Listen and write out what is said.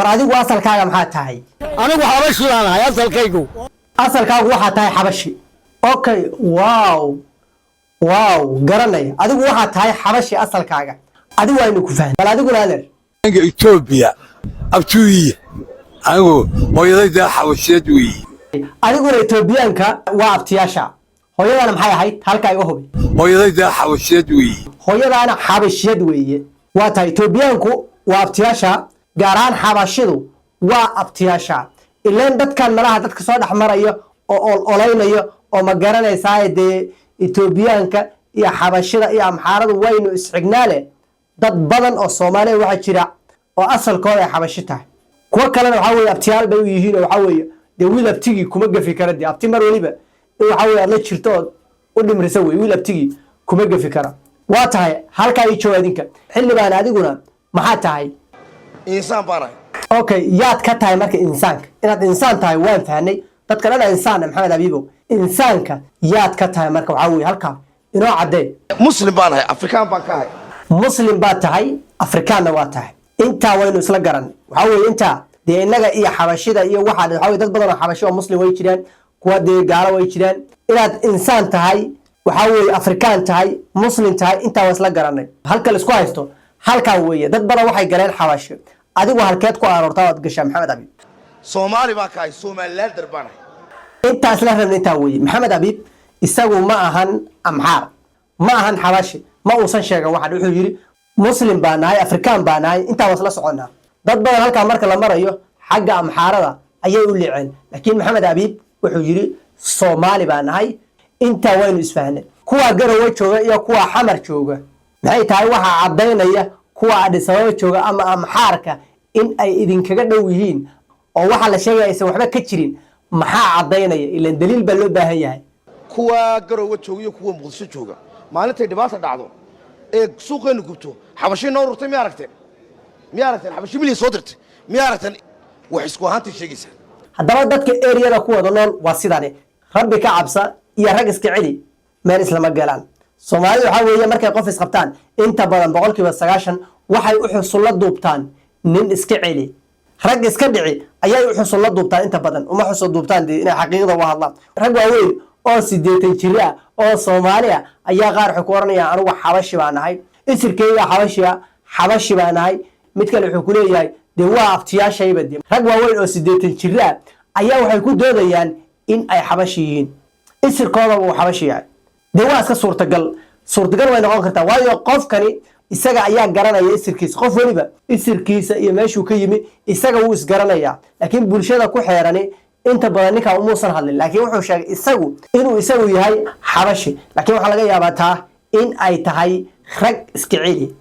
adigu asalkaaga maxaa tahay anigu xabashi baan ahay asalkaagu waxaa tahay xabashi okay wow garanay adigu waxaa tahay xabashi asalkaaga adigu aynu ku fahmay bal adiguna adeer Ethiopia abtuuyi anigu hooyadayda xabashiyad weeye adiguna Ethiopianka waa abtiyaasha hooyadana maxay ahayd halka iga hubi hooyadayda xabashiyad weeye hooyadana xabashiyad weeye waa tahay Ethiopianku waa abtiyaasha gaaraan xabashidu waa abtiyaasha ileen dadkan malaha dadka soo dhaxmarayo oo olaynayo oo ma garanaysaa de Ethiopianka iyo xabashida iyo amxaaradu waynu isxignaale dad badan oo Soomaaliya waxa jira oo asalkooda ay xabashi tahay kuwa kalena waxa weeye abtiyaal bay u yihiin waxa weeye de wiil abtigi kuma gafi kara de abti mar waliba waxa weeye la jirto u dhimrisa weey wiil abtigi kuma gafi kara waa tahay halka ay joodinka xilibaan adiguna maxaa tahay insaan baan ahay okay yaad ka tahay marka insaanka inaad insaan tahay waan fahnay dadka dhan insaan maxamed abiibo insaanka yaad ka tahay marka waxa weeye halka inoo cadee muslim baan ahay afrikaan baan ka ahay muslim baa tahay afrikaanna waa tahay inta waynu isla garan waxa weeye inta de inaga iyo xabashida iyo waxa weeye dad badan oo xabashi oo muslim way jiraan kuwa de gaalo way jiraan inaad insaan tahay waxa weeye afrikaan tahay muslim tahay inta waa isla garanay halka la isku haysto halka weeye dad badan waxay galeen xabashi adigu halkeed ku aroortaa wad gashaa maxamed abiib Soomaali baan ka ahay Soomaaliland darbaan intaas la rabnay inta weeye maxamed abiib isagu ma ahan amxaar ma ahan xabashi ma uusan sheegan waxa wuxuu yiri muslim baan nahay afrikaan baan nahay inta was la soconaa dad badan halka marka la marayo xagga amxaarada ayay u leeceen laakiin maxamed abiib wuxuu yiri Soomaali baan nahay inta waynu isfahanay kuwa garowe jooga iyo kuwa xamar jooga maxay tahay waxa cadeynaya kuwa Addis Ababa jooga ama amxaarka in ay idinkaga dhow yihiin oo waxa la sheegay aysan waxba ka jirin maxaa cadeynaya ilaan daliil baa loo baahan yahay kuwa garowe jooga iyo kuwa Muqdisho jooga maalintay dhibaata dhacdo ee suuqeenu gubto xabashi noo rurtay ma aragteen xabashi milii soo dirtay ma aragteen wax isku ahaantii sheegaysa haddaba dadka area ku wada nool waa sidane rabbi ka cabsa iyo rag iska celi meel islama galaan Soomaalidu waxa weeye markay qof is qabtaan inta badan 90% waxay u xusulla duubtaan nin iska celi rag iska dhici ayay u xusulla duubtaan inta badan uma xusulla duubtaan inay xaqiiqada u hadlaan rag waaweyn oo 80 jir ah oo Soomaaliya ayaa qaar ku oranaya anigu xabashi baan ahay isirkeyga xabashi baan ahay mid kale wuxuu ku leeyahay de waa abtiyaashayba de rag waaweyn oo 80 jir ah ayaa waxay ku doodayaan in ay xabashi yihiin isirkooda uu xabashi yahay de waa iska suurtagal way noqon kartaa waayo qofkani isaga ayaa garanaya isirkiisa qof waliba isirkiisa iyo meeshuu ka yimi isaga wuu isgaranaya laakiin bulshada ku xeerani inta badan ninka umuusan hadlin laakiin wuxuu sheegay inuu isagu yahay xabashi laakiin waxa laga yaabaa taa in ay tahay rag iska celi